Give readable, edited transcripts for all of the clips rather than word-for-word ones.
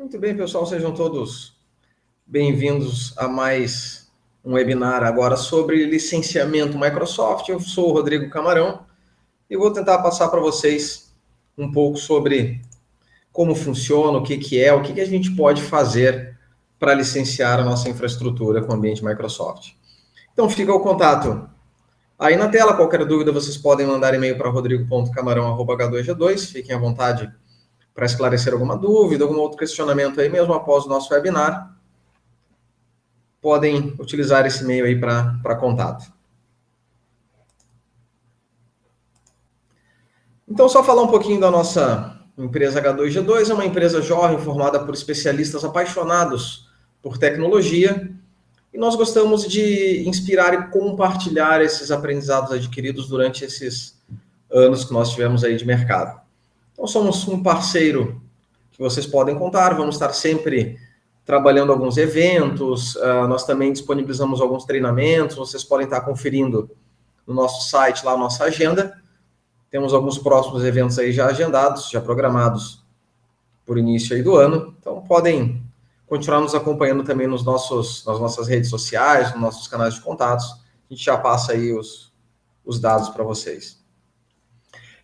Muito bem, pessoal, sejam todos bem-vindos a mais um webinar agora sobre licenciamento Microsoft. Eu sou o Rodrigo Camarão e vou tentar passar para vocês um pouco sobre como funciona, o que é, o que a gente pode fazer para licenciar a nossa infraestrutura com o ambiente Microsoft. Então fica o contato aí na tela. Qualquer dúvida vocês podem mandar e-mail para rodrigo.camarão@h2g2. Fiquem à vontade para esclarecer alguma dúvida, algum outro questionamento aí, mesmo após o nosso webinar, podem utilizar esse e-mail aí para contato. Então, só falar um pouquinho da nossa empresa H2G2, é uma empresa jovem formada por especialistas apaixonados por tecnologia, e nós gostamos de inspirar e compartilhar esses aprendizados adquiridos durante esses anos que nós tivemos aí de mercado. Então, somos um parceiro que vocês podem contar, vamos estar sempre trabalhando alguns eventos, nós também disponibilizamos alguns treinamentos, vocês podem estar conferindo no nosso site, lá a nossa agenda. Temos alguns próximos eventos aí já agendados, já programados por início aí do ano, então podem continuar nos acompanhando também nas nossas redes sociais, nos nossos canais de contatos, a gente já passa aí os dados para vocês.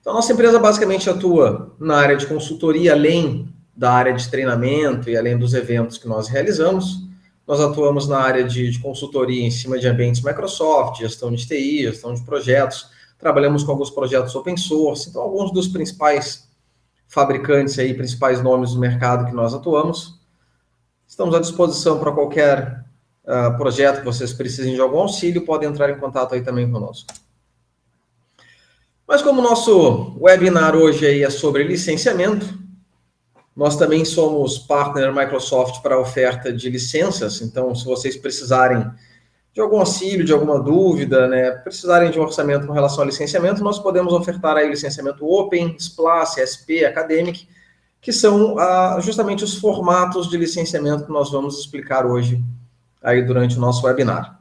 Então, a nossa empresa basicamente atua na área de consultoria, além da área de treinamento e além dos eventos que nós realizamos. Nós atuamos na área de consultoria em cima de ambientes Microsoft, gestão de TI, gestão de projetos. Trabalhamos com alguns projetos open source. Então, alguns dos principais fabricantes aí, principais nomes do mercado que nós atuamos. Estamos à disposição para qualquer projeto que vocês precisem de algum auxílio, podem entrar em contato aí também conosco. Mas como o nosso webinar hoje aí é sobre licenciamento, nós também somos partner Microsoft para a oferta de licenças, então se vocês precisarem de algum auxílio, de alguma dúvida, né, precisarem de um orçamento com relação ao licenciamento, nós podemos ofertar aí licenciamento Open, SPLA, CSP, Academic, que são justamente os formatos de licenciamento que nós vamos explicar hoje aí durante o nosso webinar.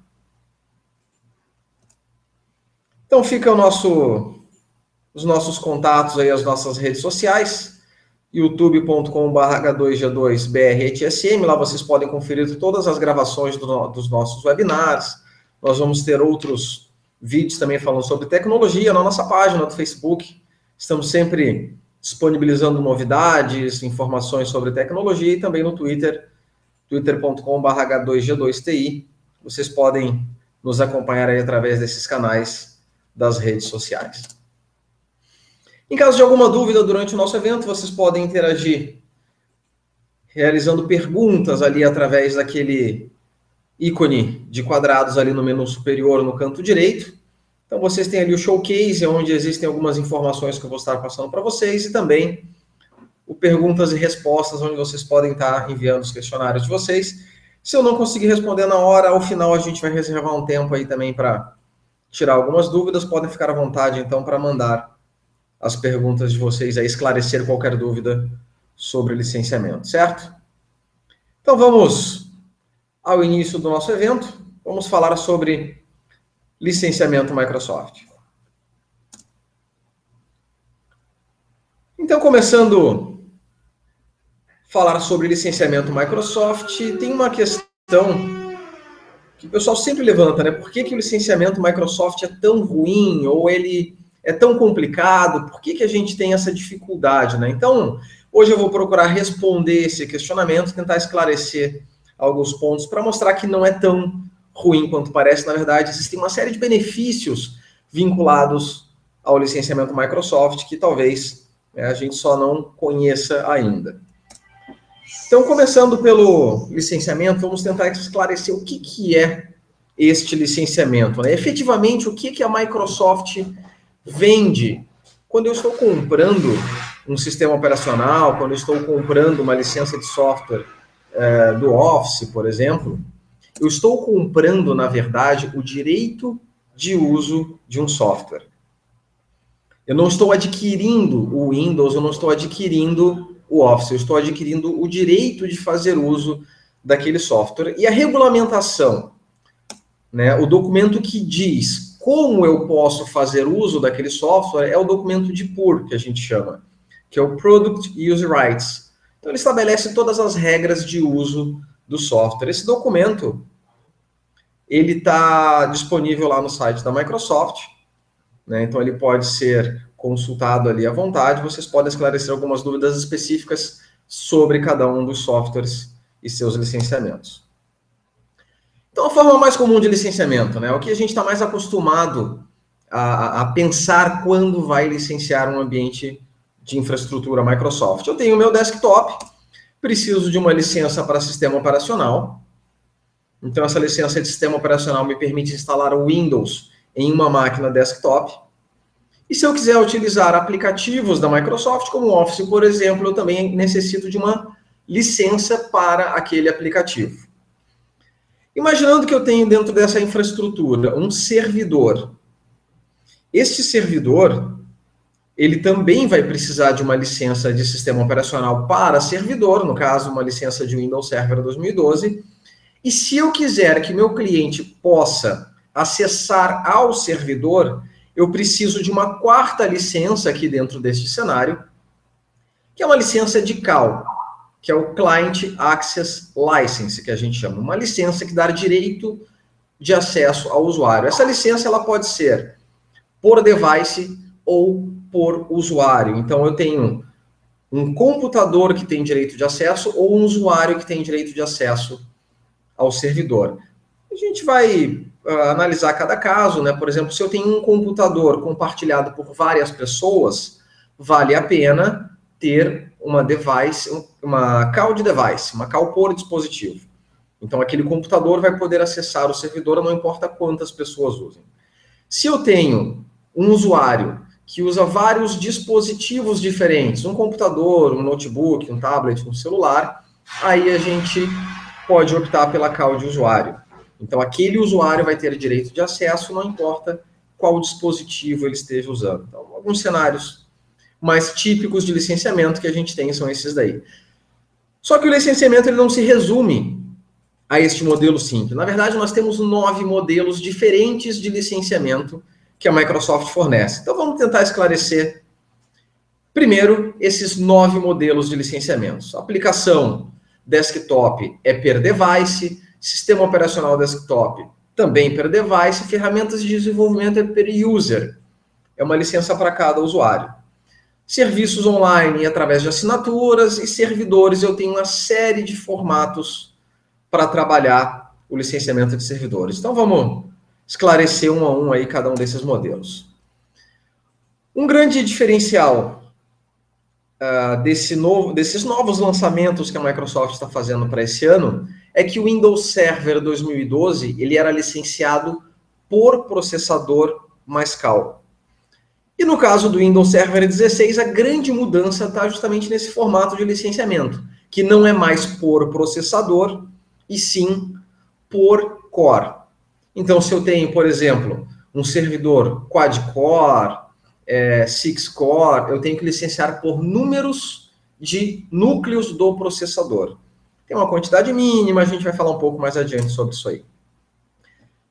Então fica os nossos contatos aí, as nossas redes sociais, youtube.com/h2g2brhsm, lá vocês podem conferir todas as gravações dos nossos webinars. Nós vamos ter outros vídeos também falando sobre tecnologia na nossa página do Facebook. Estamos sempre disponibilizando novidades, informações sobre tecnologia, e também no Twitter, twitter.com/h2g2ti. Vocês podem nos acompanhar aí através desses canais das redes sociais. Em caso de alguma dúvida durante o nosso evento, vocês podem interagir realizando perguntas ali através daquele ícone de quadrados ali no menu superior no canto direito. Então vocês têm ali o showcase, onde existem algumas informações que eu vou estar passando para vocês, e também o perguntas e respostas, onde vocês podem estar enviando os questionários de vocês. Se eu não conseguir responder na hora, ao final a gente vai reservar um tempo aí também para tirar algumas dúvidas. Podem ficar à vontade então para mandar as perguntas de vocês, aí esclarecer qualquer dúvida sobre licenciamento, certo? Então vamos ao início do nosso evento, vamos falar sobre licenciamento Microsoft. Então, começando a falar sobre licenciamento Microsoft, tem uma questão que o pessoal sempre levanta, né? Por que o licenciamento Microsoft é tão ruim, ou ele é tão complicado? Por que a gente tem essa dificuldade, né? Então, hoje eu vou procurar responder esse questionamento, tentar esclarecer alguns pontos para mostrar que não é tão ruim quanto parece. Na verdade, existem uma série de benefícios vinculados ao licenciamento Microsoft que talvez a gente só não conheça ainda. Então, começando pelo licenciamento, vamos tentar esclarecer o que é este licenciamento, né? Efetivamente, o que a Microsoft vende quando eu estou comprando um sistema operacional, quando eu estou comprando uma licença de software do Office, por exemplo. Eu estou comprando, na verdade, o direito de uso de um software. Eu não estou adquirindo o Windows, eu não estou adquirindo o Office, eu estou adquirindo o direito de fazer uso daquele software. E a regulamentação, né, o documento que diz como eu posso fazer uso daquele software é o documento de PUR, que a gente chama, que é o Product Use Rights. Então, ele estabelece todas as regras de uso do software. Esse documento, ele está disponível lá no site da Microsoft, né? Então, ele pode ser consultado ali à vontade. Vocês podem esclarecer algumas dúvidas específicas sobre cada um dos softwares e seus licenciamentos. Então, a forma mais comum de licenciamento, né? O que a gente está mais acostumado a pensar quando vai licenciar um ambiente de infraestrutura Microsoft. Eu tenho o meu desktop, preciso de uma licença para sistema operacional. Então, essa licença de sistema operacional me permite instalar o Windows em uma máquina desktop. E se eu quiser utilizar aplicativos da Microsoft, como o Office, por exemplo, eu também necessito de uma licença para aquele aplicativo. Imaginando que eu tenho dentro dessa infraestrutura um servidor. Este servidor, ele também vai precisar de uma licença de sistema operacional para servidor, no caso, uma licença de Windows Server 2012. E se eu quiser que meu cliente possa acessar ao servidor, eu preciso de uma quarta licença aqui dentro deste cenário, que é uma licença de CAL, que é o Client Access License, que a gente chama, uma licença que dá direito de acesso ao usuário. Essa licença ela pode ser por device ou por usuário. Então, eu tenho um computador que tem direito de acesso ou um usuário que tem direito de acesso ao servidor. A gente vai analisar cada caso, né? Por exemplo, se eu tenho um computador compartilhado por várias pessoas, vale a pena ter uma device, uma call de device, uma call por dispositivo. Então, aquele computador vai poder acessar o servidor, não importa quantas pessoas usem. Se eu tenho um usuário que usa vários dispositivos diferentes, um computador, um notebook, um tablet, um celular, aí a gente pode optar pela call de usuário. Então, aquele usuário vai ter direito de acesso, não importa qual dispositivo ele esteja usando. Então, alguns cenários mais típicos de licenciamento que a gente tem são esses daí. Só que o licenciamento ele não se resume a este modelo simples. Na verdade, nós temos 9 modelos diferentes de licenciamento que a Microsoft fornece. Então, vamos tentar esclarecer, primeiro, esses 9 modelos de licenciamentos. A aplicação desktop é per device, sistema operacional desktop também per device, ferramentas de desenvolvimento é per user, é uma licença para cada usuário. Serviços online através de assinaturas e servidores, eu tenho uma série de formatos para trabalhar o licenciamento de servidores. Então, vamos esclarecer um a um aí cada um desses modelos. Um grande diferencial desses novos lançamentos que a Microsoft está fazendo para esse ano é que o Windows Server 2012 ele era licenciado por processador mais CAL. E no caso do Windows Server 16, a grande mudança está justamente nesse formato de licenciamento, que não é mais por processador, e sim por core. Então, se eu tenho, por exemplo, um servidor quad-core, 6-core, eu tenho que licenciar por números de núcleos do processador. Tem uma quantidade mínima, a gente vai falar um pouco mais adiante sobre isso aí.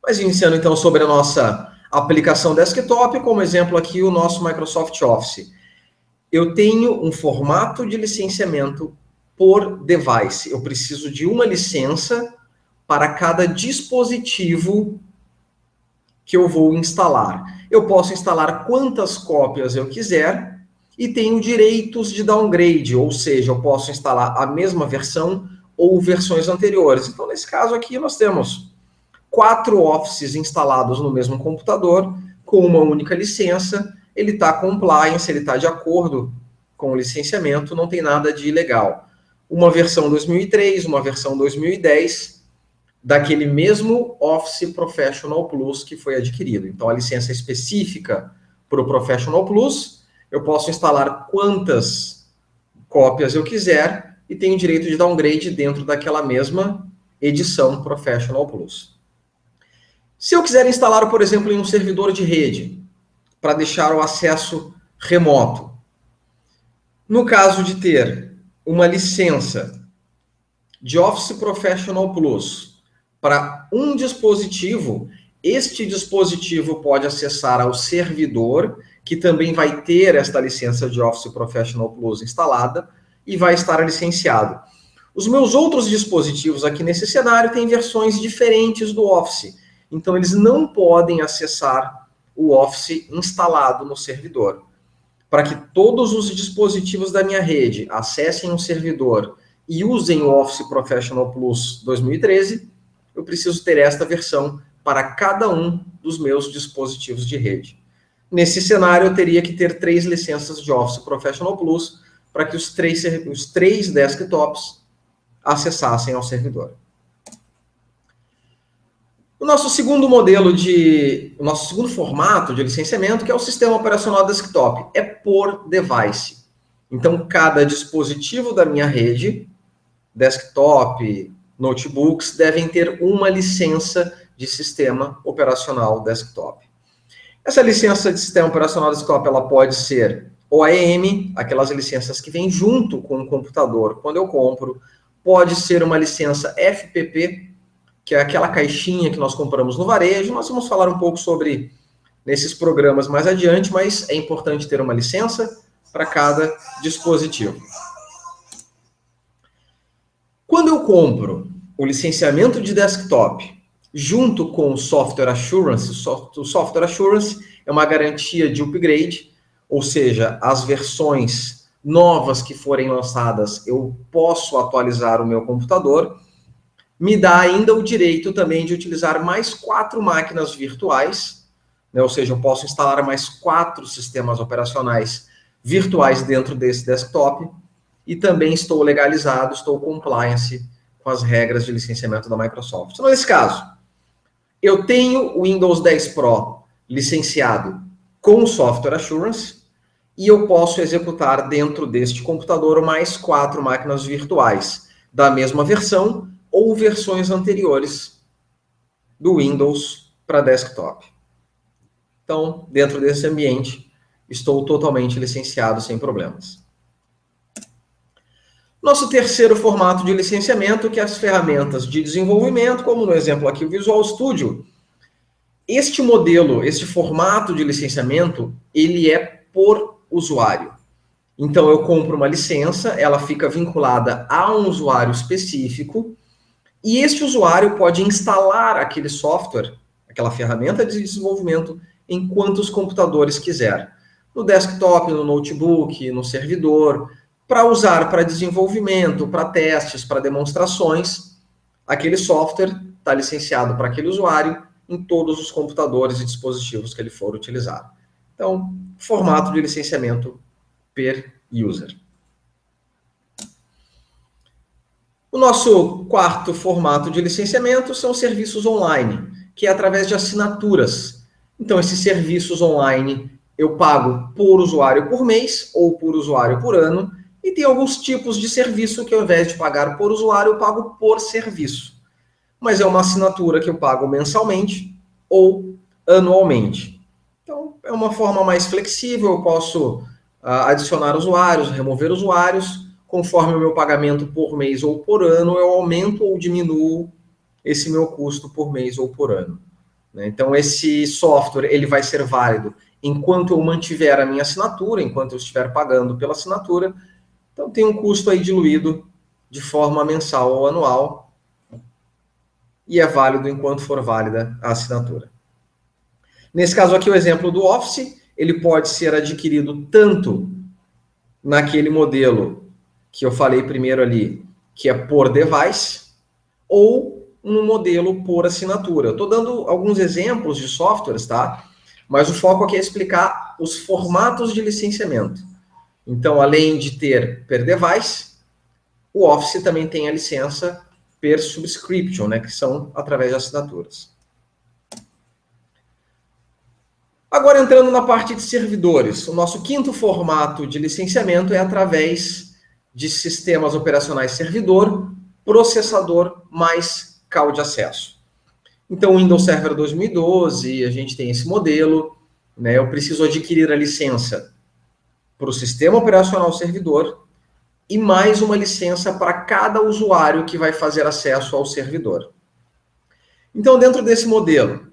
Mas iniciando então sobre a nossa aplicação desktop, como exemplo aqui o nosso Microsoft Office. Eu tenho um formato de licenciamento por device. Eu preciso de uma licença para cada dispositivo que eu vou instalar. Eu posso instalar quantas cópias eu quiser e tenho direitos de downgrade, ou seja, eu posso instalar a mesma versão ou versões anteriores. Então, nesse caso aqui, nós temos 4 Offices instalados no mesmo computador, com uma única licença, ele está compliance, ele está de acordo com o licenciamento, não tem nada de ilegal. Uma versão 2003, uma versão 2010, daquele mesmo Office Professional Plus que foi adquirido. Então, a licença específica para o Professional Plus, eu posso instalar quantas cópias eu quiser e tenho direito de downgrade dentro daquela mesma edição Professional Plus. Se eu quiser instalar, por exemplo, em um servidor de rede, para deixar o acesso remoto, no caso de ter uma licença de Office Professional Plus para um dispositivo, este dispositivo pode acessar ao servidor, que também vai ter esta licença de Office Professional Plus instalada, e vai estar licenciado. Os meus outros dispositivos aqui nesse cenário têm versões diferentes do Office, então eles não podem acessar o Office instalado no servidor. Para que todos os dispositivos da minha rede acessem um servidor e usem o Office Professional Plus 2013, eu preciso ter esta versão para cada um dos meus dispositivos de rede. Nesse cenário, eu teria que ter 3 licenças de Office Professional Plus para que os três desktops acessassem ao servidor. O nosso segundo formato de licenciamento, que é o sistema operacional desktop, é por device. Então, cada dispositivo da minha rede, desktop, notebooks, devem ter uma licença de sistema operacional desktop. Essa licença de sistema operacional desktop, ela pode ser OEM, aquelas licenças que vêm junto com o computador quando eu compro, pode ser uma licença FPP, que é aquela caixinha que nós compramos no varejo. Nós vamos falar um pouco sobre nesses programas mais adiante, mas é importante ter uma licença para cada dispositivo. Quando eu compro o licenciamento de desktop junto com o Software Assurance, o Software Assurance é uma garantia de upgrade, ou seja, as versões novas que forem lançadas, eu posso atualizar o meu computador, me dá ainda o direito também de utilizar mais 4 máquinas virtuais, né? Ou seja, eu posso instalar mais 4 sistemas operacionais virtuais dentro desse desktop e também estou legalizado, estou compliance com as regras de licenciamento da Microsoft. Então, nesse caso, eu tenho o Windows 10 Pro licenciado com Software Assurance e eu posso executar dentro deste computador mais 4 máquinas virtuais da mesma versão ou versões anteriores do Windows para desktop. Então, dentro desse ambiente, estou totalmente licenciado sem problemas. Nosso terceiro formato de licenciamento, que é as ferramentas de desenvolvimento, como no exemplo aqui o Visual Studio. Este modelo, este formato de licenciamento, ele é por usuário. Então, eu compro uma licença, ela fica vinculada a um usuário específico, e este usuário pode instalar aquele software, aquela ferramenta de desenvolvimento, em quantos computadores quiser. No desktop, no notebook, no servidor, para usar para desenvolvimento, para testes, para demonstrações. Aquele software está licenciado para aquele usuário em todos os computadores e dispositivos que ele for utilizar. Então, formato de licenciamento per user. O nosso quarto formato de licenciamento são serviços online, que é através de assinaturas. Então, esses serviços online eu pago por usuário por mês ou por usuário por ano, e tem alguns tipos de serviço que ao invés de pagar por usuário, eu pago por serviço. Mas é uma assinatura que eu pago mensalmente ou anualmente. Então, é uma forma mais flexível, eu posso adicionar usuários, remover usuários. Conforme o meu pagamento por mês ou por ano, eu aumento ou diminuo esse meu custo por mês ou por ano. Então, esse software ele vai ser válido enquanto eu mantiver a minha assinatura, enquanto eu estiver pagando pela assinatura. Então, tem um custo aí diluído de forma mensal ou anual e é válido enquanto for válida a assinatura. Nesse caso aqui, o exemplo do Office, ele pode ser adquirido tanto naquele modelo que eu falei primeiro ali, que é por device, ou no modelo por assinatura. Eu estou dando alguns exemplos de softwares, tá? Mas o foco aqui é explicar os formatos de licenciamento. Então, além de ter per device, o Office também tem a licença per subscription, né? Que são através de assinaturas. Agora, entrando na parte de servidores, o nosso quinto formato de licenciamento é através de sistemas operacionais servidor, processador mais call de acesso. Então, o Windows Server 2012, a gente tem esse modelo, né? Eu preciso adquirir a licença para o sistema operacional servidor e mais uma licença para cada usuário que vai fazer acesso ao servidor. Então, dentro desse modelo,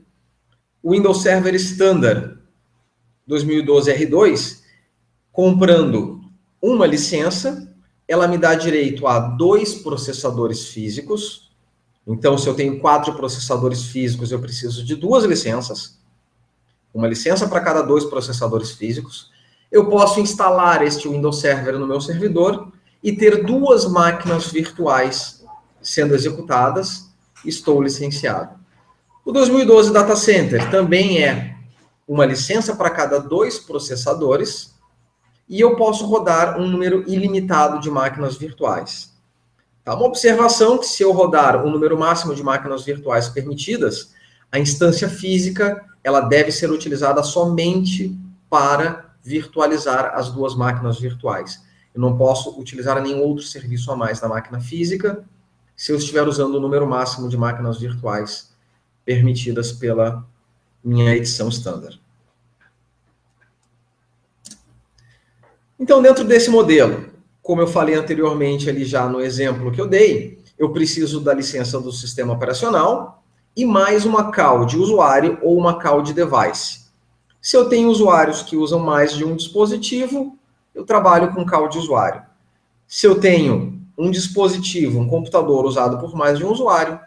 o Windows Server Standard 2012 R2, comprando uma licença, ela me dá direito a 2 processadores físicos. Então, se eu tenho 4 processadores físicos, eu preciso de 2 licenças. Uma licença para cada 2 processadores físicos. Eu posso instalar este Windows Server no meu servidor e ter 2 máquinas virtuais sendo executadas. Estou licenciado. O 2012 Data Center também é uma licença para cada 2 processadores e eu posso rodar um número ilimitado de máquinas virtuais. Tá? Uma observação que se eu rodar o número máximo de máquinas virtuais permitidas, a instância física ela deve ser utilizada somente para virtualizar as 2 máquinas virtuais. Eu não posso utilizar nenhum outro serviço a mais na máquina física se eu estiver usando o número máximo de máquinas virtuais permitidas pela minha edição standard. Então, dentro desse modelo, como eu falei anteriormente ali já no exemplo que eu dei, eu preciso da licença do sistema operacional e mais uma call de usuário ou uma call de device. Se eu tenho usuários que usam mais de um dispositivo, eu trabalho com call de usuário. Se eu tenho um dispositivo, um computador usado por mais de um usuário,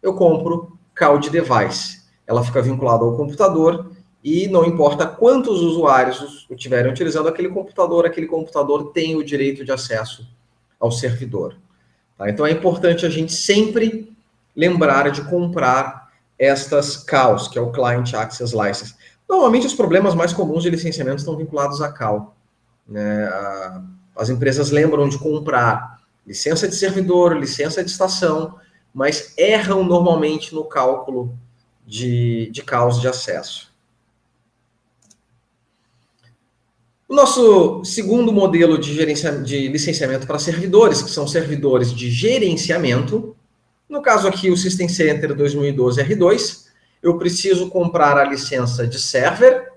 eu compro call de device. Ela fica vinculada ao computador e não importa quantos usuários estiverem utilizando aquele computador tem o direito de acesso ao servidor. Tá? Então é importante a gente sempre lembrar de comprar estas calls, que é o Client Access License. Normalmente os problemas mais comuns de licenciamento estão vinculados à call. Né? As empresas lembram de comprar licença de servidor, licença de estação, mas erram normalmente no cálculo de calls de acesso. O nosso segundo modelo de licenciamento para servidores, que são servidores de gerenciamento, no caso aqui o System Center 2012 R2, eu preciso comprar a licença de server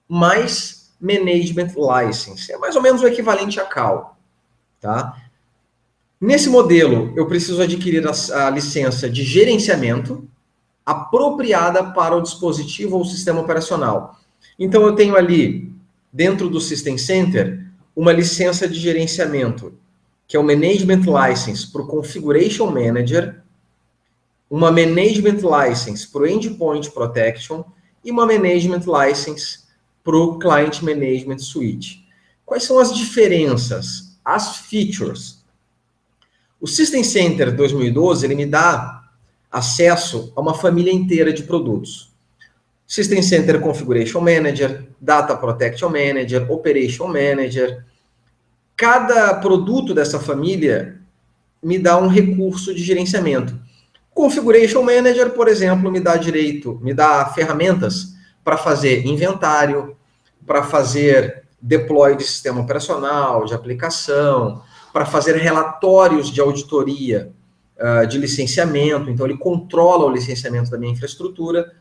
mais Management License. É mais ou menos o equivalente a call. Tá? Nesse modelo, eu preciso adquirir a licença de gerenciamento apropriada para o dispositivo ou sistema operacional. Então, eu tenho ali, dentro do System Center, uma licença de gerenciamento, que é o Management License para o Configuration Manager, uma Management License para o Endpoint Protection e uma Management License para o Client Management Suite. Quais são as diferenças? As features. O System Center 2012, ele me dá acesso a uma família inteira de produtos. System Center Configuration Manager, Data Protection Manager, Operation Manager. Cada produto dessa família me dá um recurso de gerenciamento. Configuration Manager, por exemplo, me dá ferramentas para fazer inventário, para fazer deploy de sistema operacional, de aplicação, para fazer relatórios de auditoria de licenciamento. Então, ele controla o licenciamento da minha infraestrutura.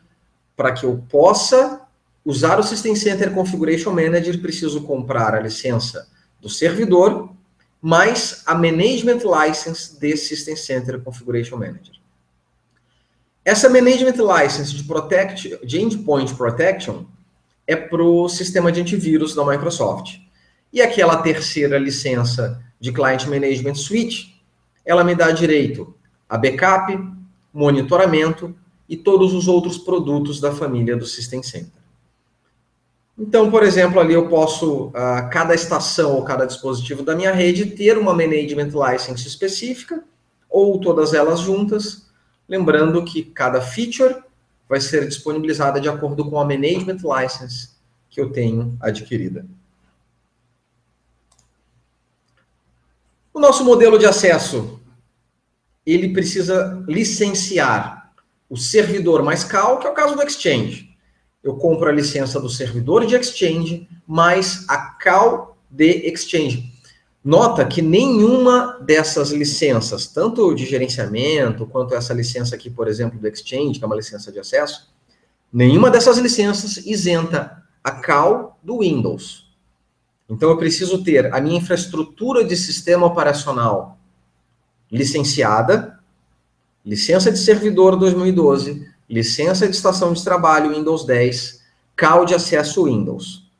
Para que eu possa usar o System Center Configuration Manager, preciso comprar a licença do servidor, mais a Management License de System Center Configuration Manager. Essa Management License de Endpoint Protection é para o sistema de antivírus da Microsoft. E aquela terceira licença de Client Management Suite, ela me dá direito a backup, monitoramento e todos os outros produtos da família do System Center. Então, por exemplo, ali eu posso, cada estação ou cada dispositivo da minha rede, ter uma Management License específica, ou todas elas juntas, lembrando que cada feature vai ser disponibilizada de acordo com a Management License que eu tenho adquirida. O nosso modelo de acesso, ele precisa licenciar o servidor mais call, que é o caso do Exchange. Eu compro a licença do servidor de Exchange, mais a call de Exchange. Nota que nenhuma dessas licenças, tanto de gerenciamento, quanto essa licença aqui, por exemplo, do Exchange, que é uma licença de acesso, nenhuma dessas licenças isenta a call do Windows. Então, eu preciso ter a minha infraestrutura de sistema operacional licenciada, licença de servidor 2012, licença de estação de trabalho Windows 10, call de acesso Windows,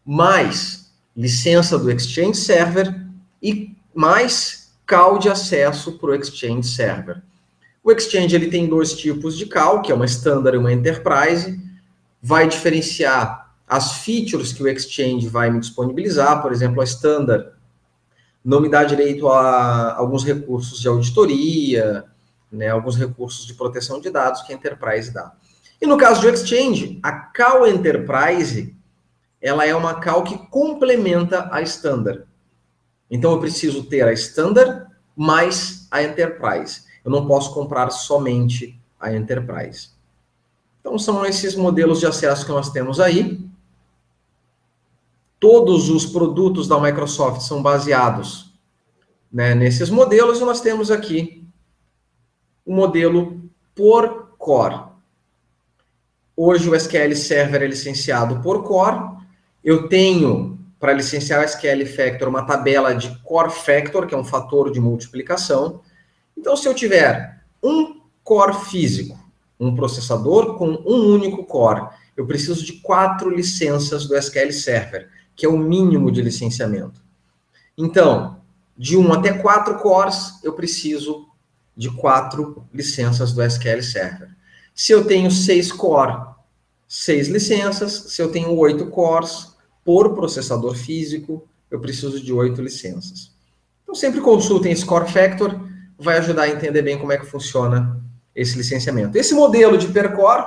mais licença do Exchange Server e mais call de acesso para o Exchange Server. O Exchange ele tem dois tipos de call, que é uma Standard e uma Enterprise. Vai diferenciar as features que o Exchange vai me disponibilizar. Por exemplo, a Standard não me dá direito a alguns recursos de auditoria, né, alguns recursos de proteção de dados que a Enterprise dá. E no caso do Exchange, a call Enterprise, ela é uma call que complementa a Standard. Então, eu preciso ter a Standard mais a Enterprise. Eu não posso comprar somente a Enterprise. Então, são esses modelos de acesso que nós temos aí. Todos os produtos da Microsoft são baseados, né, nesses modelos, e nós temos aqui o modelo por core. Hoje o SQL Server é licenciado por core. Eu tenho, para licenciar o SQL Factor, uma tabela de core factor, que é um fator de multiplicação. Então, se eu tiver um core físico, um processador com um único core, eu preciso de 4 licenças do SQL Server, que é o mínimo de licenciamento. Então, de 1 até 4 cores, eu preciso de 4 licenças do SQL Server. Se eu tenho 6 cores, 6 licenças. Se eu tenho 8 cores por processador físico, eu preciso de 8 licenças. Então, sempre consultem esse core factor, vai ajudar a entender bem como é que funciona esse licenciamento. Esse modelo de per core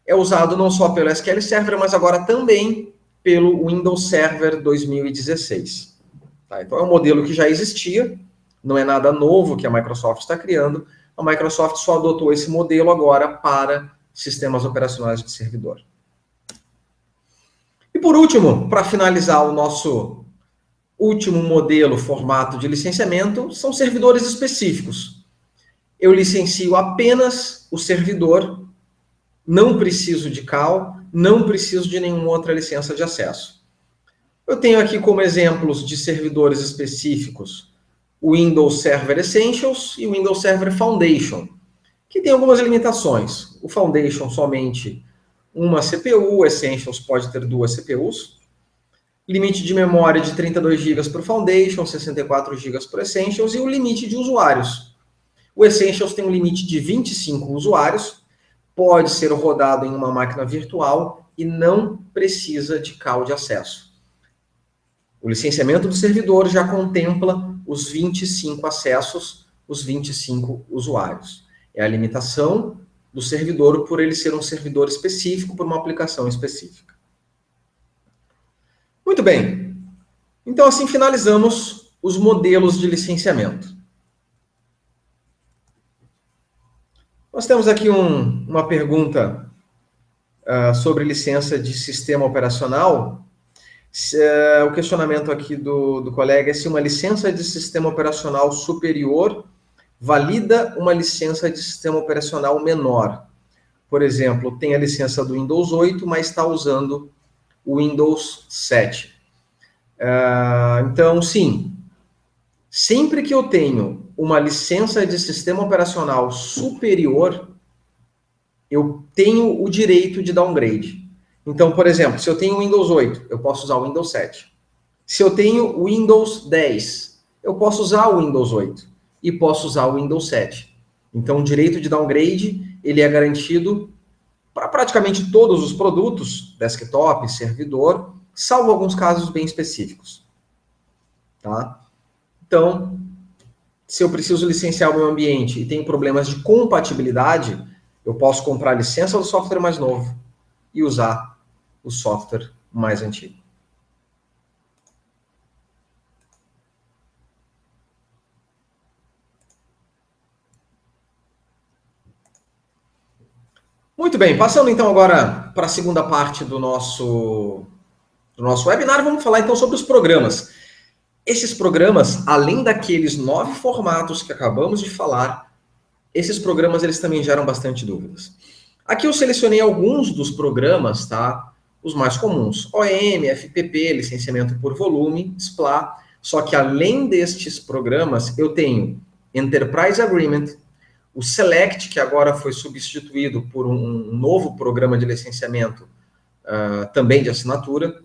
é usado não só pelo SQL Server, mas agora também pelo Windows Server 2016. Tá? Então, é um modelo que já existia, não é nada novo que a Microsoft está criando. A Microsoft só adotou esse modelo agora para sistemas operacionais de servidor. E por último, para finalizar o nosso último modelo, formato de licenciamento, são servidores específicos. Eu licencio apenas o servidor, não preciso de call, não preciso de nenhuma outra licença de acesso. Eu tenho aqui como exemplos de servidores específicos o Windows Server Essentials e o Windows Server Foundation, que tem algumas limitações. O Foundation somente uma CPU, o Essentials pode ter 2 CPUs. Limite de memória de 32 GB para o Foundation, 64 GB para o Essentials, e o limite de usuários. O Essentials tem um limite de 25 usuários, pode ser rodado em uma máquina virtual e não precisa de call de acesso. O licenciamento do servidor já contempla os 25 acessos, os 25 usuários. É a limitação do servidor por ele ser um servidor específico, por uma aplicação específica. Muito bem. Então, assim finalizamos os modelos de licenciamento. Nós temos aqui uma pergunta sobre licença de sistema operacional. O questionamento aqui do colega é se uma licença de sistema operacional superior valida uma licença de sistema operacional menor. Por exemplo, tem a licença do Windows 8, mas está usando o Windows 7. Então, sim, sempre que eu tenho uma licença de sistema operacional superior, eu tenho o direito de downgrade. Então, por exemplo, se eu tenho o Windows 8, eu posso usar o Windows 7. Se eu tenho o Windows 10, eu posso usar o Windows 8 e posso usar o Windows 7. Então, o direito de downgrade, ele é garantido para praticamente todos os produtos, desktop, servidor, salvo alguns casos bem específicos. Tá? Então, se eu preciso licenciar o meu ambiente e tenho problemas de compatibilidade, eu posso comprar a licença do software mais novo e usar o software mais antigo. Muito bem, passando então agora para a segunda parte do nosso webinar, vamos falar então sobre os programas. Esses programas, além daqueles 9 formatos que acabamos de falar, esses programas eles também geram bastante dúvidas. Aqui eu selecionei alguns dos programas, tá? Os mais comuns: OEM, FPP, licenciamento por volume, SPLA. Só que além destes programas, eu tenho Enterprise Agreement, o Select, que agora foi substituído por um novo programa de licenciamento também de assinatura,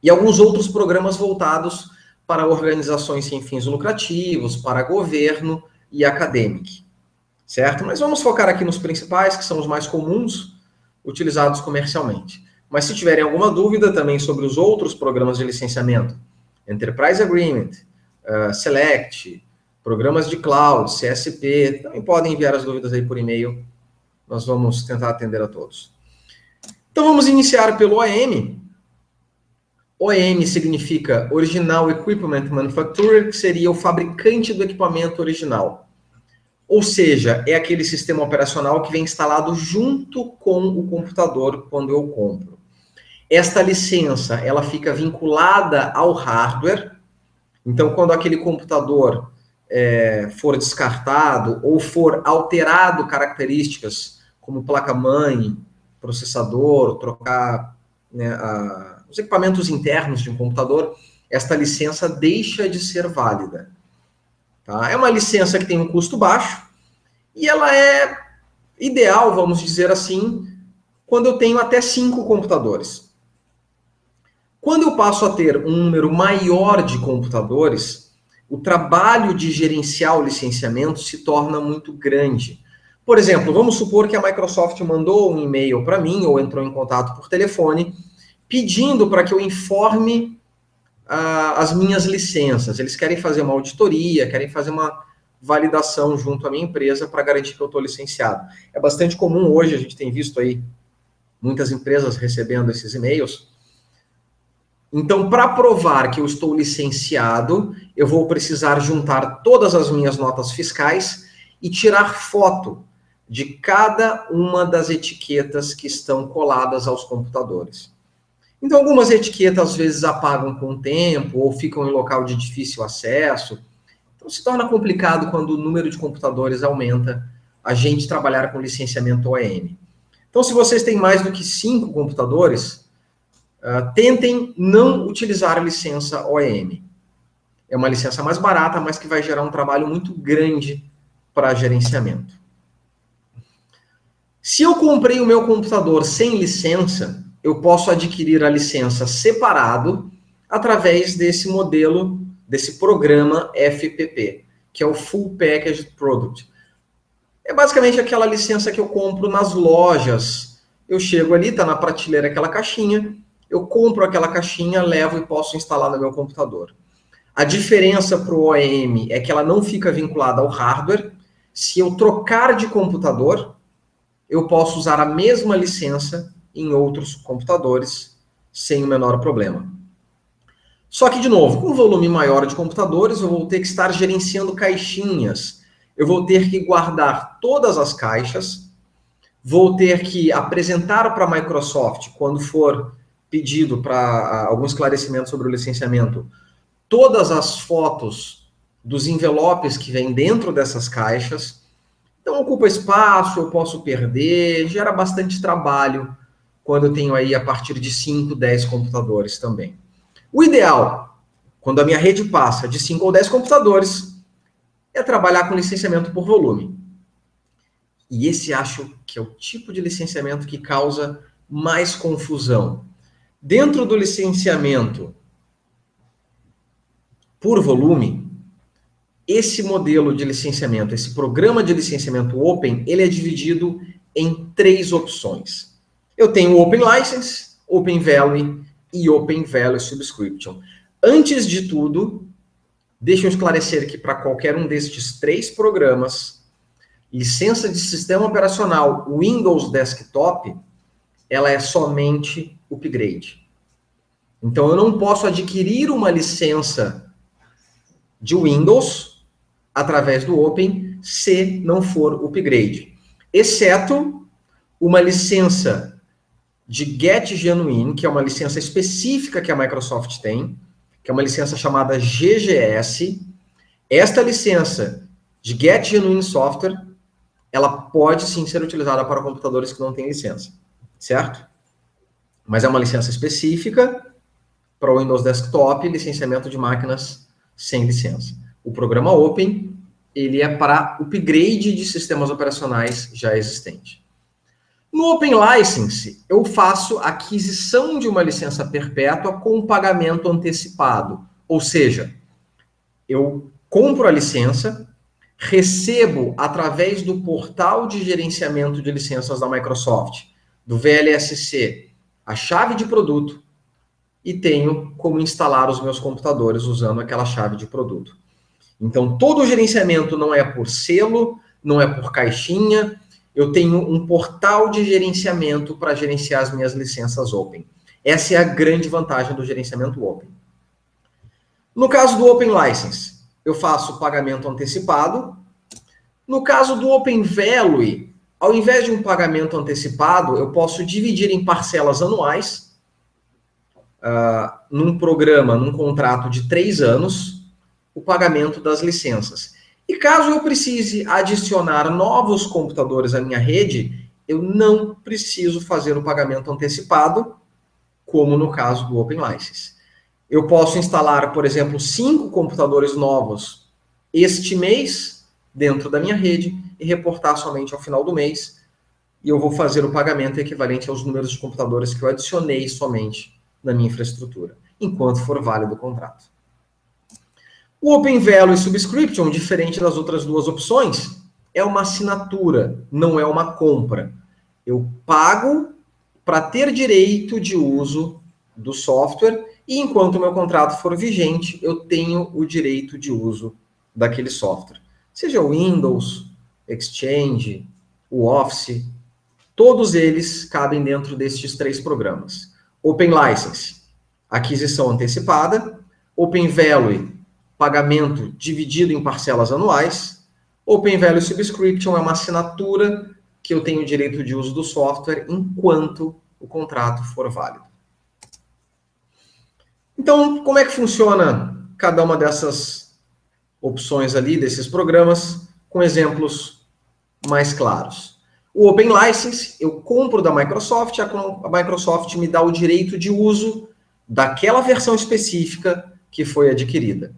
e alguns outros programas voltados para organizações sem fins lucrativos, para governo e acadêmico, certo? Mas vamos focar aqui nos principais, que são os mais comuns, utilizados comercialmente. Mas se tiverem alguma dúvida também sobre os outros programas de licenciamento, Enterprise Agreement, Select, programas de cloud, CSP, também podem enviar as dúvidas aí por e-mail. Nós vamos tentar atender a todos. Então vamos iniciar pelo OEM. OEM significa Original Equipment Manufacturer, que seria o fabricante do equipamento original. Ou seja, é aquele sistema operacional que vem instalado junto com o computador quando eu compro. Esta licença, ela fica vinculada ao hardware. Então, quando aquele computador for descartado ou for alterado características como placa-mãe, processador, trocar, né, os equipamentos internos de um computador, esta licença deixa de ser válida. Tá? É uma licença que tem um custo baixo e ela é ideal, vamos dizer assim, quando eu tenho até 5 computadores. Quando eu passo a ter um número maior de computadores, o trabalho de gerenciar o licenciamento se torna muito grande. Por exemplo, vamos supor que a Microsoft mandou um e-mail para mim ou entrou em contato por telefone pedindo para que eu informe as minhas licenças. Eles querem fazer uma auditoria, querem fazer uma validação junto à minha empresa para garantir que eu estou licenciado. É bastante comum hoje, a gente tem visto aí muitas empresas recebendo esses e-mails. Então, para provar que eu estou licenciado, eu vou precisar juntar todas as minhas notas fiscais e tirar foto de cada uma das etiquetas que estão coladas aos computadores. Então, algumas etiquetas às vezes apagam com o tempo ou ficam em local de difícil acesso. Então, se torna complicado quando o número de computadores aumenta a gente trabalhar com licenciamento OEM. Então, se vocês têm mais do que 5 computadores, tentem não utilizar a licença OEM. É uma licença mais barata, mas que vai gerar um trabalho muito grande para gerenciamento. Se eu comprei o meu computador sem licença, eu posso adquirir a licença separado através desse modelo, desse programa FPP, que é o Full Packaged Product. É basicamente aquela licença que eu compro nas lojas. Eu chego ali, está na prateleira aquela caixinha, eu compro aquela caixinha, levo e posso instalar no meu computador. A diferença para o OEM é que ela não fica vinculada ao hardware. Se eu trocar de computador, eu posso usar a mesma licença em outros computadores sem o menor problema. Só que, de novo, com um volume maior de computadores, eu vou ter que estar gerenciando caixinhas. Eu vou ter que guardar todas as caixas, vou ter que apresentar para a Microsoft, quando for pedido para algum esclarecimento sobre o licenciamento, todas as fotos dos envelopes que vêm dentro dessas caixas. Então, ocupa espaço, eu posso perder, gera bastante trabalho quando eu tenho aí a partir de 5, 10 computadores também. O ideal, quando a minha rede passa de 5 ou 10 computadores, é trabalhar com licenciamento por volume. E esse acho que é o tipo de licenciamento que causa mais confusão. Dentro do licenciamento por volume, esse modelo de licenciamento, esse programa de licenciamento Open, ele é dividido em 3 opções. Eu tenho o Open License, Open Value e Open Value Subscription. Antes de tudo, deixa eu esclarecer que para qualquer um destes 3 programas, licença de sistema operacional Windows Desktop, ela é somente upgrade. Então, eu não posso adquirir uma licença de Windows através do Open se não for upgrade. Exceto uma licença de Get Genuine, que é uma licença específica que a Microsoft tem, que é uma licença chamada GGS. Esta licença de Get Genuine Software, ela pode sim ser utilizada para computadores que não têm licença, certo? Mas é uma licença específica para o Windows Desktop, licenciamento de máquinas sem licença. O programa Open, ele é para upgrade de sistemas operacionais já existentes. No Open License, eu faço aquisição de uma licença perpétua com pagamento antecipado, Ou seja, eu compro a licença, recebo através do portal de gerenciamento de licenças da Microsoft, do VLSC, a chave de produto e tenho como instalar os meus computadores usando aquela chave de produto. Então, todo o gerenciamento não é por selo, não é por caixinha. Eu tenho um portal de gerenciamento para gerenciar as minhas licenças Open. Essa é a grande vantagem do gerenciamento Open. No caso do Open License, eu faço pagamento antecipado. No caso do Open Value, ao invés de um pagamento antecipado, eu posso dividir em parcelas anuais, num programa, num contrato de 3 anos, o pagamento das licenças. E caso eu precise adicionar novos computadores à minha rede, eu não preciso fazer o pagamento antecipado, como no caso do Open License. Eu posso instalar, por exemplo, 5 computadores novos este mês dentro da minha rede e reportar somente ao final do mês, e eu vou fazer o pagamento equivalente aos números de computadores que eu adicionei somente na minha infraestrutura, enquanto for válido o contrato. O Open Value Subscription, diferente das outras duas opções, é uma assinatura, não é uma compra. Eu pago para ter direito de uso do software e enquanto o meu contrato for vigente, eu tenho o direito de uso daquele software. Seja o Windows, Exchange, o Office, todos eles cabem dentro destes 3 programas. Open License, aquisição antecipada. Open Value, pagamento dividido em parcelas anuais. Open Value Subscription é uma assinatura que eu tenho o direito de uso do software enquanto o contrato for válido. Então, como é que funciona cada uma dessas opções ali, desses programas, com exemplos mais claros? O Open License, eu compro da Microsoft, a Microsoft me dá o direito de uso daquela versão específica que foi adquirida.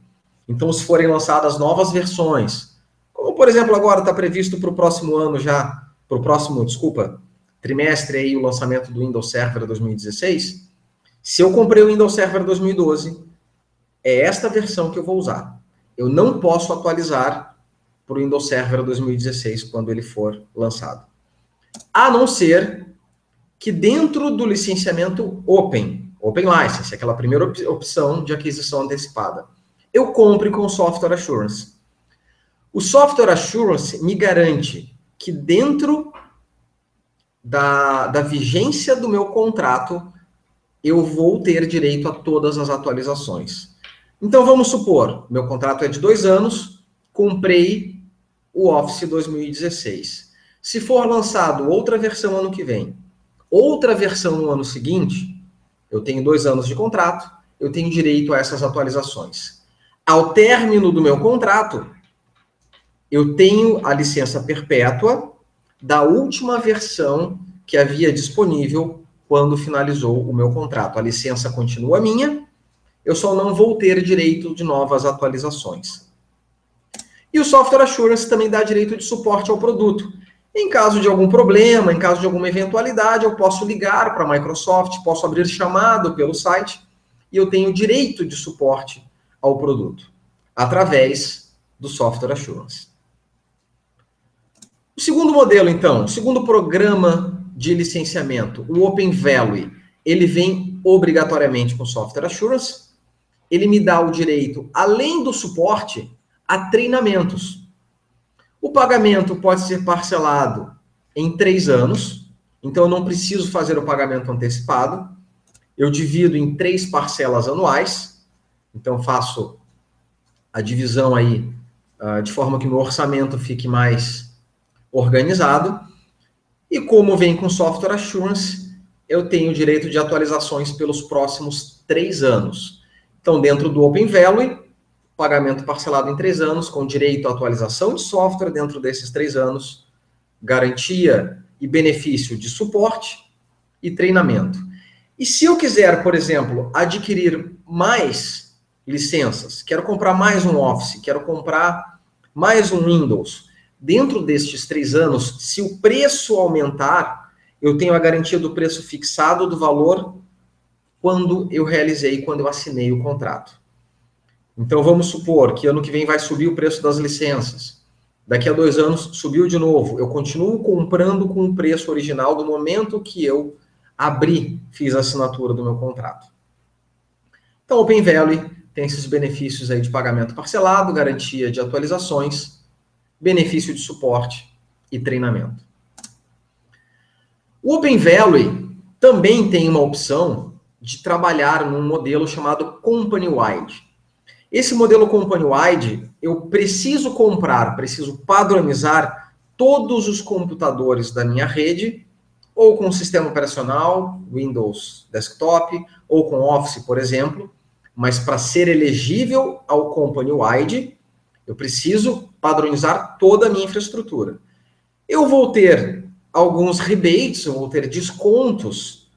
Então, se forem lançadas novas versões, como, por exemplo, agora está previsto para o próximo ano já, para o próximo, trimestre aí, o lançamento do Windows Server 2016, se eu comprei o Windows Server 2012, é esta versão que eu vou usar. Eu não posso atualizar para o Windows Server 2016 quando ele for lançado. A não ser que dentro do licenciamento Open License, aquela primeira opção de aquisição antecipada, eu compre com Software Assurance. O Software Assurance me garante que dentro da vigência do meu contrato, eu vou ter direito a todas as atualizações. Então, vamos supor, meu contrato é de 2 anos, comprei o Office 2016. Se for lançado outra versão ano que vem, outra versão no ano seguinte, eu tenho 2 anos de contrato, eu tenho direito a essas atualizações. Ao término do meu contrato, eu tenho a licença perpétua da última versão que havia disponível quando finalizou o meu contrato. A licença continua minha, eu só não vou ter direito de novas atualizações. E o Software Assurance também dá direito de suporte ao produto. Em caso de algum problema, em caso de alguma eventualidade, eu posso ligar para a Microsoft, posso abrir chamado pelo site e eu tenho direito de suporte ao produto, através do Software Assurance. O segundo modelo, então, o segundo programa de licenciamento, o Open Value, ele vem obrigatoriamente com Software Assurance, ele me dá o direito, além do suporte, a treinamentos. O pagamento pode ser parcelado em 3 anos, então eu não preciso fazer o pagamento antecipado, eu divido em 3 parcelas anuais, então faço a divisão aí de forma que o meu orçamento fique mais organizado. E como vem com Software Assurance, eu tenho direito de atualizações pelos próximos 3 anos. Então, dentro do Open Value, pagamento parcelado em 3 anos, com direito à atualização de software dentro desses 3 anos, garantia e benefício de suporte e treinamento. E se eu quiser, por exemplo, adquirir mais licenças, quero comprar mais um Office, quero comprar mais um Windows, dentro destes 3 anos, se o preço aumentar, eu tenho a garantia do preço fixado do valor quando eu assinei o contrato. Então, vamos supor que ano que vem vai subir o preço das licenças. Daqui a 2 anos, subiu de novo. Eu continuo comprando com o preço original do momento que eu fiz a assinatura do meu contrato. Então, Open Value tem esses benefícios aí de pagamento parcelado, garantia de atualizações, benefício de suporte e treinamento. O Open Value também tem uma opção de trabalhar num modelo chamado Company-Wide. Esse modelo Company-Wide, eu preciso padronizar todos os computadores da minha rede, ou com o sistema operacional, Windows Desktop, ou com Office, por exemplo, mas para ser elegível ao Company-Wide, eu preciso padronizar toda a minha infraestrutura. Eu vou ter alguns rebates, eu vou ter descontos,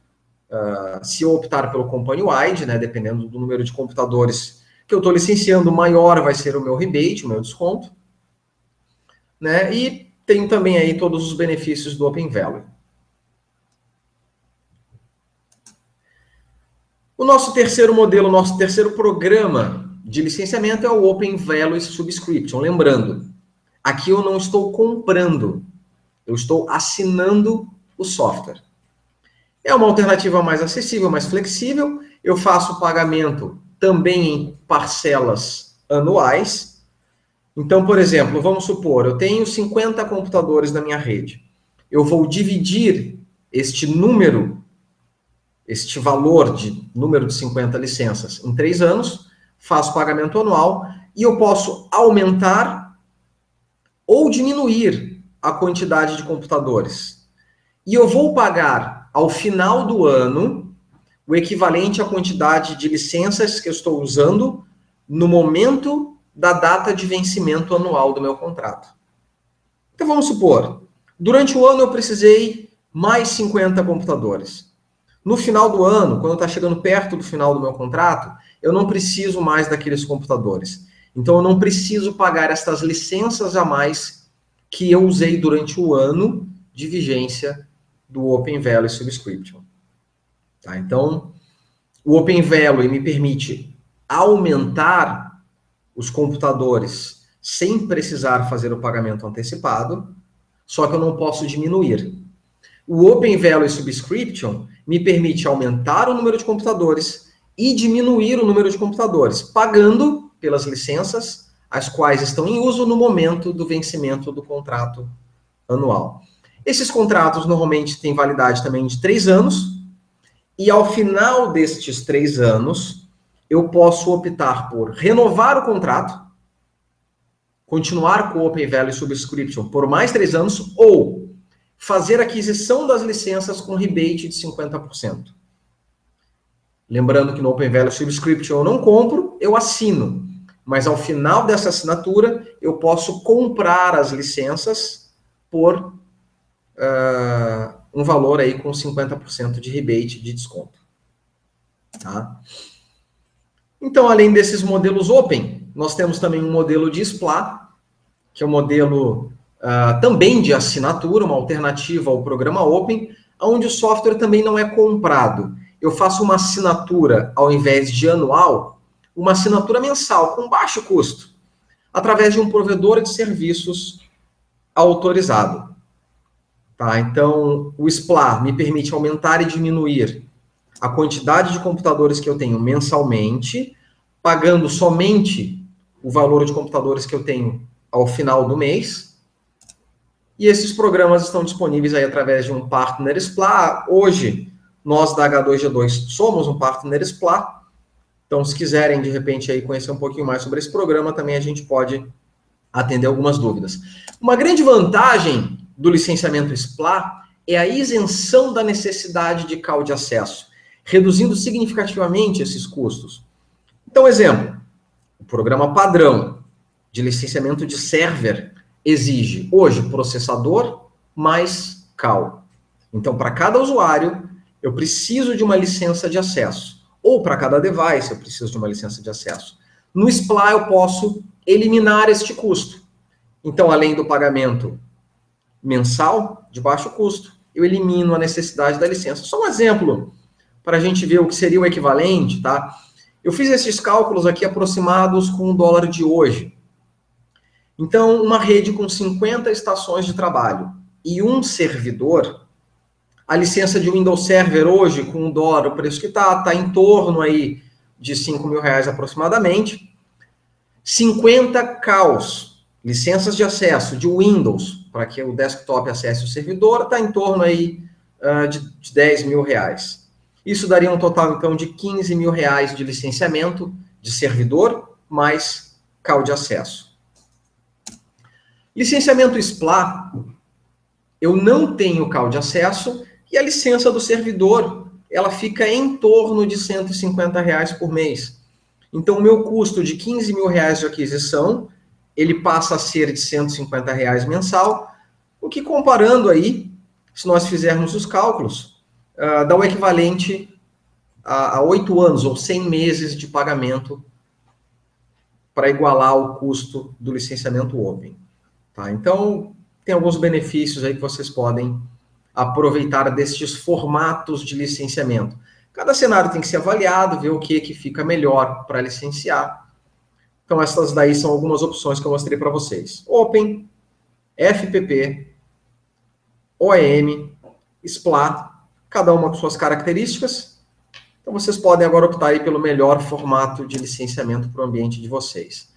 se eu optar pelo Company-Wide, né, dependendo do número de computadores que eu estou licenciando, maior vai ser o meu rebate, o meu desconto, né? E tem também aí todos os benefícios do Open Value. O nosso terceiro modelo, nosso terceiro programa de licenciamento é o Open Value Subscription. Lembrando, aqui eu não estou comprando, eu estou assinando o software. É uma alternativa mais acessível, mais flexível. Eu faço o pagamento também em parcelas anuais. Então, por exemplo, vamos supor, eu tenho 50 computadores na minha rede. Eu vou dividir este valor de número de 50 licenças em 3 anos, faço pagamento anual e eu posso aumentar ou diminuir a quantidade de computadores. E eu vou pagar ao final do ano o equivalente à quantidade de licenças que eu estou usando no momento da data de vencimento anual do meu contrato. Então vamos supor, durante o ano eu precisei mais 50 computadores. No final do ano, quando está chegando perto do final do meu contrato, eu não preciso mais daqueles computadores. Então eu não preciso pagar estas licenças a mais que eu usei durante o ano de vigência do Open Value Subscription. Tá? Então, o Open Value me permite aumentar os computadores sem precisar fazer o pagamento antecipado, só que eu não posso diminuir. O Open Value Subscription me permite aumentar o número de computadores e diminuir o número de computadores, pagando pelas licenças, as quais estão em uso no momento do vencimento do contrato anual. Esses contratos normalmente têm validade também de 3 anos, e ao final destes 3 anos, eu posso optar por renovar o contrato, continuar com o Open Value Subscription por mais 3 anos, ou fazer aquisição das licenças com rebate de 50%. Lembrando que no Open Value Subscription eu não compro, eu assino. Mas ao final dessa assinatura, eu posso comprar as licenças por um valor aí com 50% de rebate de desconto. Tá? Então, além desses modelos Open, nós temos também um modelo de SPLA, que é um modelo também de assinatura, uma alternativa ao programa Open, onde o software também não é comprado. Eu faço uma assinatura, ao invés de anual, uma assinatura mensal, com baixo custo, através de um provedor de serviços autorizado. Tá? Então, o SPLA me permite aumentar e diminuir a quantidade de computadores que eu tenho mensalmente, pagando somente o valor de computadores que eu tenho ao final do mês. E esses programas estão disponíveis aí através de um Partner SPLA. Hoje, nós da H2G2 somos um Partner SPLA. Então, se quiserem, de repente, aí conhecer um pouquinho mais sobre esse programa, também a gente pode atender algumas dúvidas. Uma grande vantagem do licenciamento SPLA é a isenção da necessidade de call de acesso, reduzindo significativamente esses custos. Então, exemplo, o programa padrão de licenciamento de server exige hoje processador mais call. Então, para cada usuário, eu preciso de uma licença de acesso. Ou para cada device, eu preciso de uma licença de acesso. No SPLA, eu posso eliminar este custo. Então, além do pagamento mensal, de baixo custo, eu elimino a necessidade da licença. Só um exemplo, para a gente ver o que seria o equivalente, tá? Eu fiz esses cálculos aqui aproximados com o dólar de hoje. Então, uma rede com 50 estações de trabalho e um servidor, a licença de Windows Server hoje, com o dólar, o preço que está em torno aí de R$ 5.000 aproximadamente. 50 CAUs, licenças de acesso de Windows, para que o desktop acesse o servidor, está em torno aí de R$ 10.000. Isso daria um total, então, de R$ 15.000 de licenciamento de servidor, mais CAU de acesso. Licenciamento SPLA, eu não tenho CAU de acesso e a licença do servidor, ela fica em torno de R$ 150 por mês. Então, o meu custo de R$ 15.000 de aquisição, ele passa a ser de R$ 150 mensal, o que, comparando aí, se nós fizermos os cálculos, dá o equivalente a 8 anos ou 100 meses de pagamento para igualar o custo do licenciamento Open. Tá? Então, tem alguns benefícios aí que vocês podem aproveitar destes formatos de licenciamento. Cada cenário tem que ser avaliado, ver o que fica melhor para licenciar. Então, essas daí são algumas opções que eu mostrei para vocês. Open, FPP, OEM, SPLA, cada uma com suas características. Então, vocês podem agora optar aí pelo melhor formato de licenciamento para o ambiente de vocês.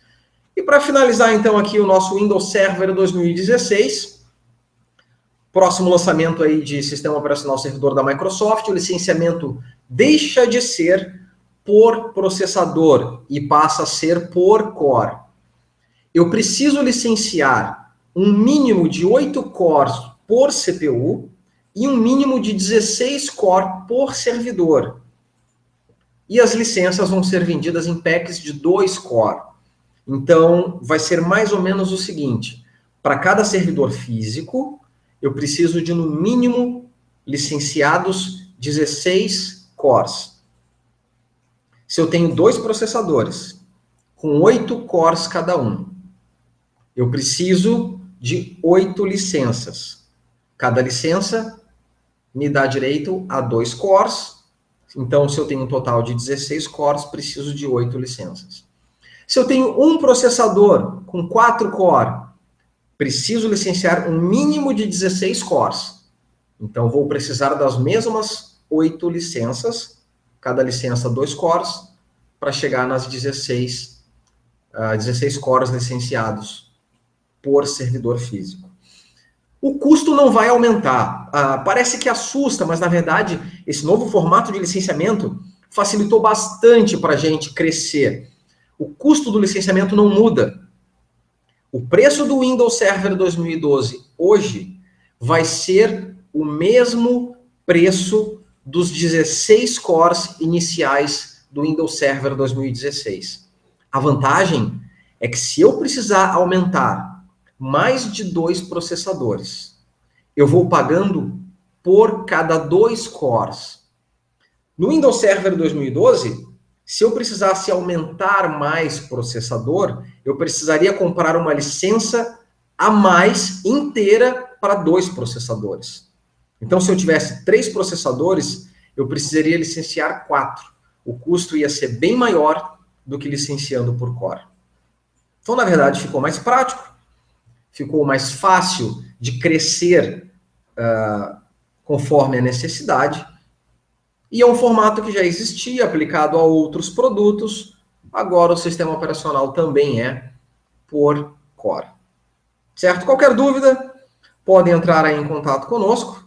E para finalizar, então, aqui o nosso Windows Server 2016, próximo lançamento aí de sistema operacional servidor da Microsoft, o licenciamento deixa de ser por processador e passa a ser por core. Eu preciso licenciar um mínimo de 8 cores por CPU e um mínimo de 16 cores por servidor. E as licenças vão ser vendidas em packs de 2 cores. Então, vai ser mais ou menos o seguinte: para cada servidor físico, eu preciso de, no mínimo, licenciados 16 cores. Se eu tenho 2 processadores, com 8 cores cada um, eu preciso de 8 licenças. Cada licença me dá direito a 2 cores. Então, se eu tenho um total de 16 cores, preciso de 8 licenças. Se eu tenho um processador com 4 cores, preciso licenciar um mínimo de 16 cores. Então, vou precisar das mesmas 8 licenças, cada licença 2 cores, para chegar nas 16 cores licenciados por servidor físico. O custo não vai aumentar. Parece que assusta, mas, na verdade, esse novo formato de licenciamento facilitou bastante para a gente crescer. O custo do licenciamento não muda. O preço do Windows Server 2012 hoje vai ser o mesmo preço dos 16 cores iniciais do Windows Server 2016. A vantagem é que se eu precisar aumentar mais de 2 processadores, eu vou pagando por cada 2 cores. No Windows Server 2012, se eu precisasse aumentar mais processador, eu precisaria comprar uma licença a mais inteira para 2 processadores. Então, se eu tivesse 3 processadores, eu precisaria licenciar 4. O custo ia ser bem maior do que licenciando por core. Então, na verdade, ficou mais prático, ficou mais fácil de crescer conforme a necessidade. E é um formato que já existia, aplicado a outros produtos. Agora o sistema operacional também é por core. Certo? Qualquer dúvida, podem entrar aí em contato conosco.